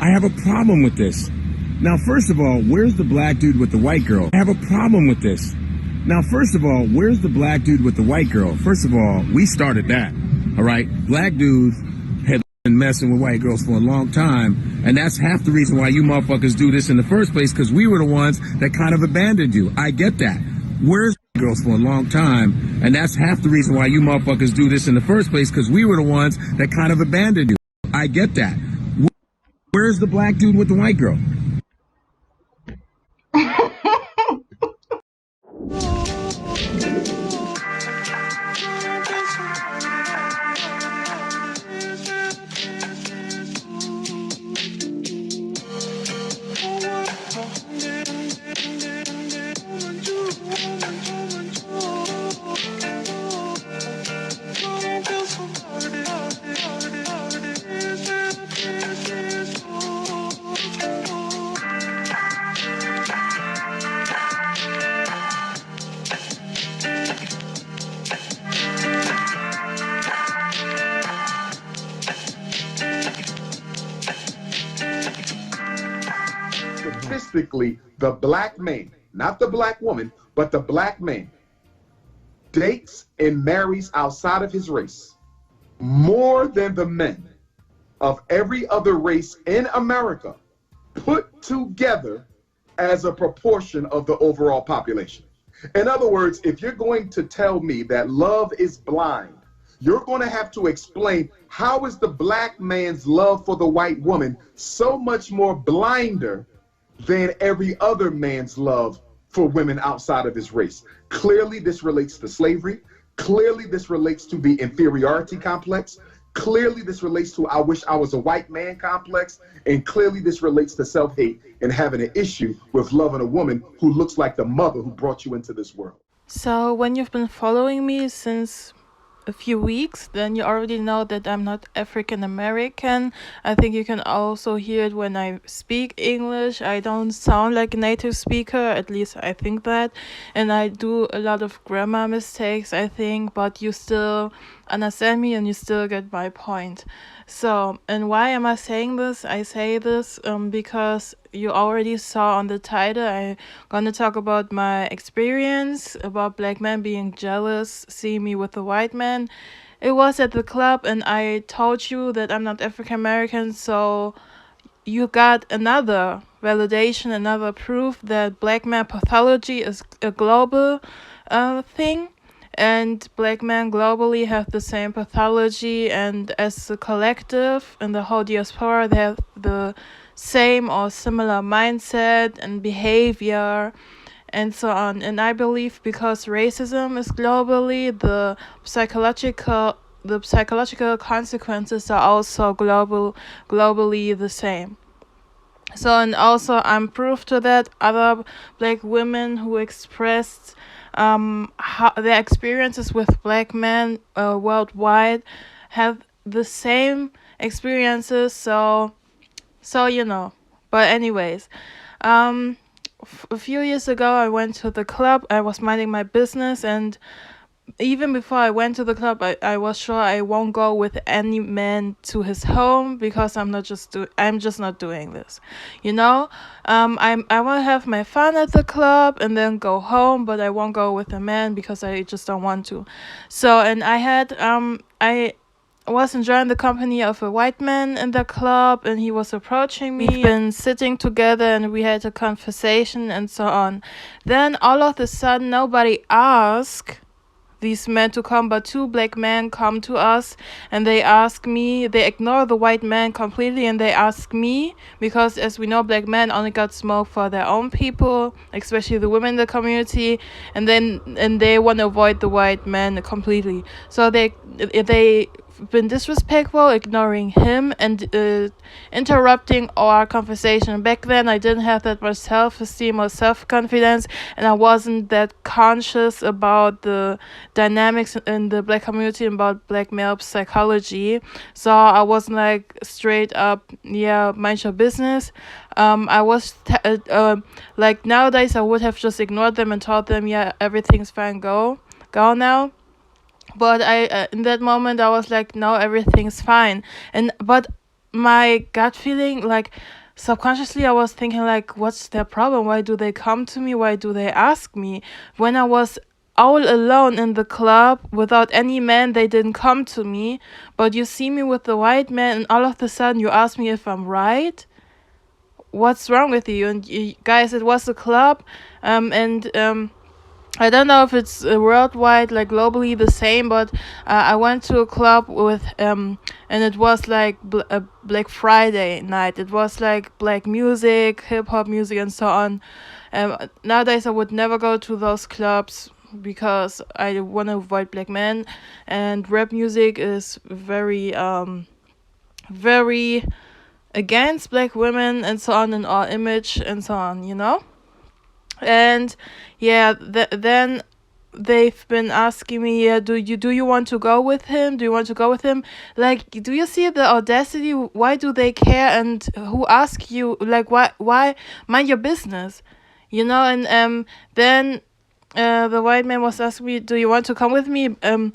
I have a problem with this. Now, first of all, where's the black dude with the white girl? I have a problem with this. Now, first of all, where's the black dude with the white girl? First of all, we started that, all right? Black dudes had been messing with white girls for a long time, and that's half the reason why you motherfuckers do this in the first place, because we were the ones that kind of abandoned you. I get that. Where's girls for a long time, and that's half the reason why you motherfuckers do this in the first place, because we were the ones that kind of abandoned you. I get that. Where's the black dude with the white girl? Statistically, the black man, not the black woman, but the black man, dates and marries outside of his race more than the men of every other race in America put together as a proportion of the overall population. In other words, if you're going to tell me that love is blind, you're going to have to explain how is the black man's love for the white woman so much more blinder than every other man's love for women outside of his race. Clearly, this relates to slavery. Clearly, this relates to the inferiority complex. Clearly, this relates to I wish I was a white man complex. And clearly, this relates to self-hate and having an issue with loving a woman who looks like the mother who brought you into this world. So when you've been following me since a few weeks, then you already know that I'm not African American. I think you can also hear it when I speak English. I don't sound like a native speaker, at least I think that. And I do a lot of grammar mistakes, I think, but you still understand me and you still get my point. So, and why am I saying this? I say this because you already saw on the title, I'm gonna talk about my experience about black men being jealous, seeing me with a white man. It was at the club and I told you that I'm not African American, so you got another validation, another proof that black man pathology is a global thing. And black men globally have the same pathology, and as a collective in the whole diaspora, they have the same or similar mindset and behavior and so on. And I believe because racism is globally, the psychological consequences are also globally the same. So, and also I'm proof to that. Other black women who expressed how their experiences with black men worldwide have the same experiences. So you know. But anyways, a few years ago I went to the club. I was minding my business, and even before I went to the club, I was sure I won't go with any man to his home because I'm just not doing this, you know. I want to have my fun at the club and then go home, but I won't go with a man because I just don't want to. So, and I was enjoying the company of a white man in the club, and he was approaching me. We've been sitting together and we had a conversation and so on. Then all of a sudden, nobody asked these men to come, but two black men come to us and they ignore the white man completely, and they ask me, because as we know, black men only got smoke for their own people, especially the women in the community, and they want to avoid the white man completely. So they been disrespectful, ignoring him and interrupting our conversation. Back then I didn't have that much self-esteem or self-confidence, and I wasn't that conscious about the dynamics in the black community and about black male psychology. So I wasn't like straight up, yeah, mind your business. I was like nowadays I would have just ignored them and told them, yeah, everything's fine, go now. But I in that moment I was like, no, everything's fine. But my gut feeling, like subconsciously I was thinking like, what's their problem? Why do they come to me? Why do they ask me? When I was all alone in the club without any man, they didn't come to me. But you see me with the white man, and all of a sudden you ask me if I'm right. What's wrong with you? And guys, it was a club, and I don't know if it's worldwide, like globally the same, but I went to a club with and it was like a Black Friday night. It was like black music, hip hop music, and so on. Nowadays, I would never go to those clubs because I want to avoid black men, and rap music is very against black women and so on, and our image and so on, you know. And yeah, then they've been asking me, yeah, do you want to go with him? Do you want to go with him? Like, do you see the audacity? Why do they care? And who ask you? Like, why mind your business, you know? And then the white man was asking me, do you want to come with me? And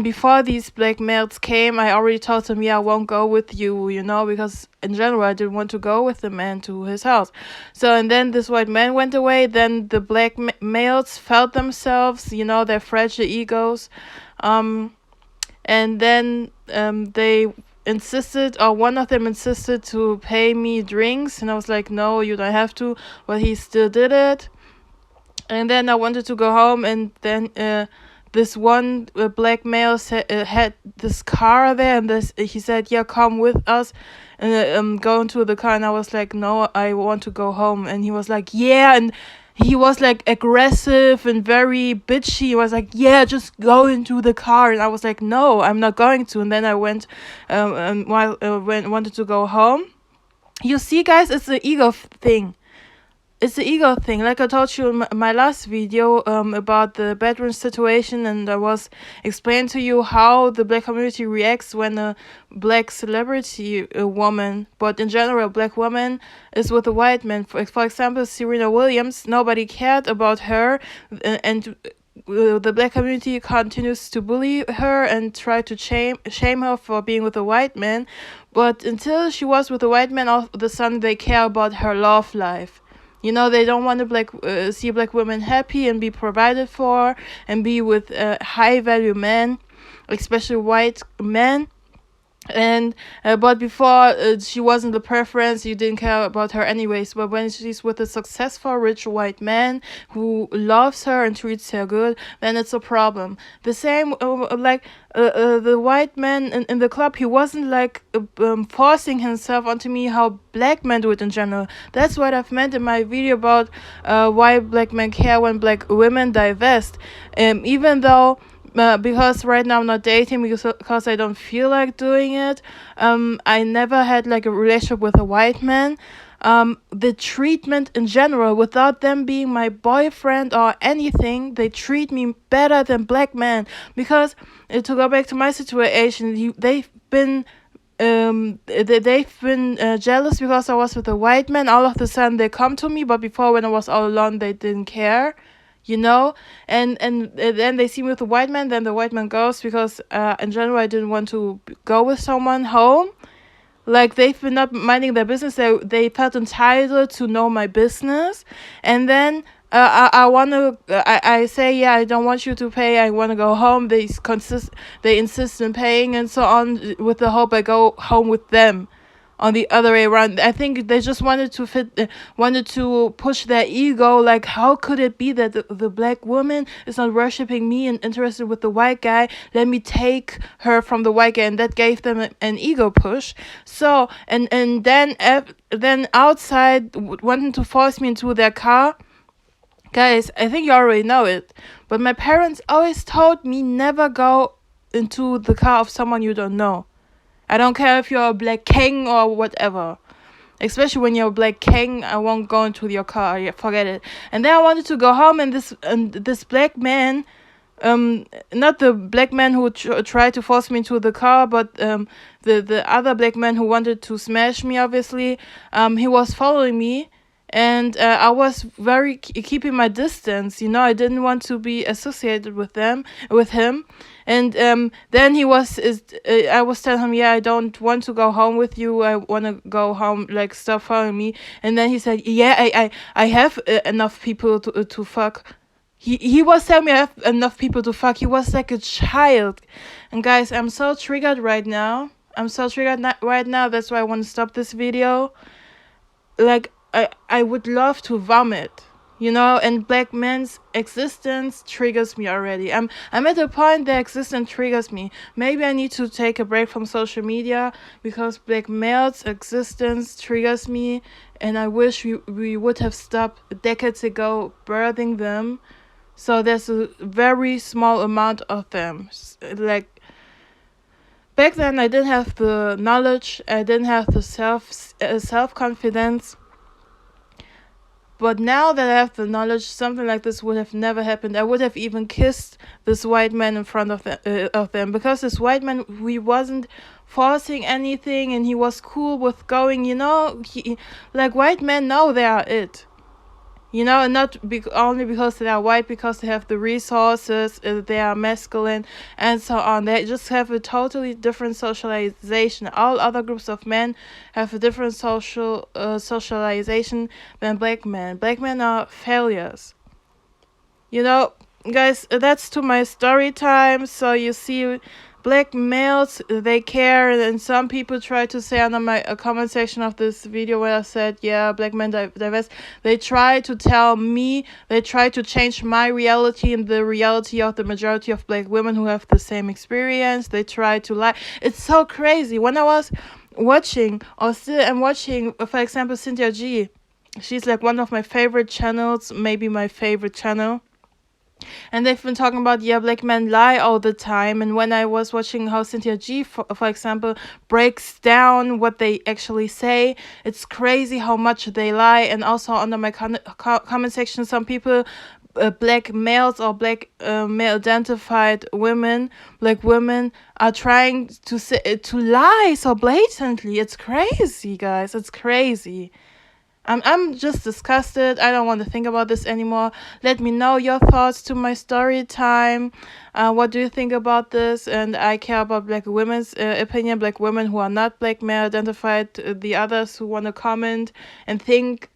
before these black males came, I already told him, yeah, I won't go with you, you know, because in general I didn't want to go with the man to his house. So, and then this white man went away. Then the black males felt themselves, you know, their fragile egos, and then they insisted, or one of them insisted to pay me drinks, and I was like, no, you don't have to, but he still did it. And then I wanted to go home, and then this one black male had this car there, and he said, yeah, come with us, and go into the car. And I was like, no, I want to go home. And he was like, yeah, and he was like aggressive and very bitchy. He was like, yeah, just go into the car. And I was like, no, I'm not going to. And then I went wanted to go home. You see, guys, it's the ego thing. It's the ego thing. Like I told you in my last video about the bedroom situation, and I was explaining to you how the black community reacts when a black celebrity, a woman, but in general a black woman, is with a white man. For example, Serena Williams, nobody cared about her, and the black community continues to bully her and try to shame her for being with a white man. But until she was with a white man, all of a sudden they care about her love life. You know, they don't want to see black women happy and be provided for and be with high value men, especially white men. And but before she wasn't the preference, you didn't care about her anyways. But when she's with a successful rich white man who loves her and treats her good, then it's a problem. The same the white man in the club, he wasn't like forcing himself onto me how black men do it in general. That's what I've meant in my video about why black men care when black women divest. Even though because right now I'm not dating because I don't feel like doing it. I never had like a relationship with a white man. The treatment in general, without them being my boyfriend or anything, they treat me better than black men. Because to go back to my situation, they've been jealous because I was with a white man. All of a sudden they come to me, but before, when I was all alone, they didn't care. You know, and then they see me with a white man, then the white man goes, because in general I didn't want to go with someone home. Like, they've been not minding their business. They felt entitled to know my business. And then I say, yeah, I don't want you to pay, I want to go home. They insist on paying and so on, with the hope I go home with them. On the other way around, I think they just wanted to push their ego. Like, how could it be that the black woman is not worshiping me and interested with the white guy? Let me take her from the white guy, and that gave them an ego push. So and then outside wanting to force me into their car. Guys, I think you already know it, but my parents always told me never go into the car of someone you don't know. I don't care if you're a black king or whatever. Especially when you're a black king, I won't go into your car. Yeah, forget it. And then I wanted to go home, and this black man, not the black man who tried to force me into the car, but the other black man who wanted to smash me, obviously, he was following me. and I was very keeping my distance. You know, I didn't want to be associated with him. And then I was telling him, yeah, I don't want to go home with you. I want to go home. Like, stop following me. And then he said, yeah, I have enough people to fuck. He was telling me I have enough people to fuck. He was like a child. And guys, I'm so triggered right now. Right now. That's why I want to stop this video. Like, I would love to vomit, you know. And black men's existence triggers me already. I'm at a point their existence triggers me. Maybe I need to take a break from social media, because black males' existence triggers me, and I wish we would have stopped decades ago birthing them. So there's a very small amount of them. Like, back then I didn't have the knowledge, I didn't have the self confidence. But now that I have the knowledge, something like this would have never happened. I would have even kissed this white man in front of them, because this white man, he wasn't forcing anything, and he was cool with going. You know, like, white men know they are it. You know, and not only because they are white, because they have the resources, they are masculine, and so on. They just have a totally different socialization. All other groups of men have a different socialization than black men. Black men are failures. You know, guys, that's to my story time. So you see, black males, they care, and some people try to say under my comment section of this video where I said, yeah, black men divest, they try to tell me, they try to change my reality and the reality of the majority of black women who have the same experience. They try to lie. It's so crazy. When I was watching, or still am watching, for example, Cynthia G, she's like one of my favorite channels, maybe my favorite channel. And they've been talking about, yeah, black men lie all the time. And when I was watching how Cynthia G, for example, breaks down what they actually say, it's crazy how much they lie. And also under my comment section, some people, black males or black male identified women, black women, are trying to lie so blatantly. It's crazy, guys. It's crazy. I'm just disgusted. I don't want to think about this anymore. Let me know your thoughts to my story time. What do you think about this? And I care about black women's opinion, black women who are not black male identified, the others who want to comment and think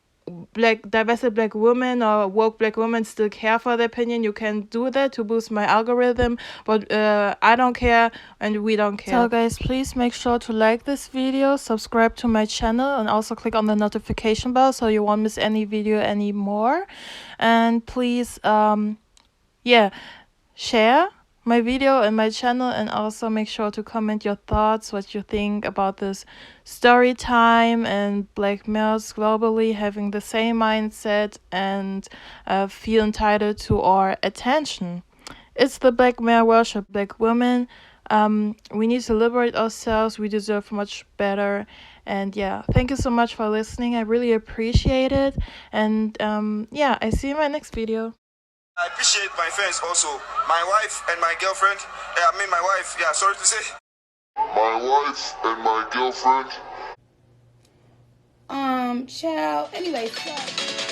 divested black women or woke black women still care for their opinion. You can do that to boost my algorithm, but I don't care, and we don't care. So guys, please make sure to like this video, subscribe to my channel, and also click on the notification bell so you won't miss any video anymore. And please share my video and my channel, and also make sure to comment your thoughts, what you think about this story time and black males globally having the same mindset and feel entitled to our attention. It's the black male worship, black women. We need to liberate ourselves. We deserve much better. And yeah, thank you so much for listening. I really appreciate it. And I see you in my next video. I appreciate my friends also. My wife and my girlfriend. My wife, sorry to say. My wife and my girlfriend. Child. Anyway, so.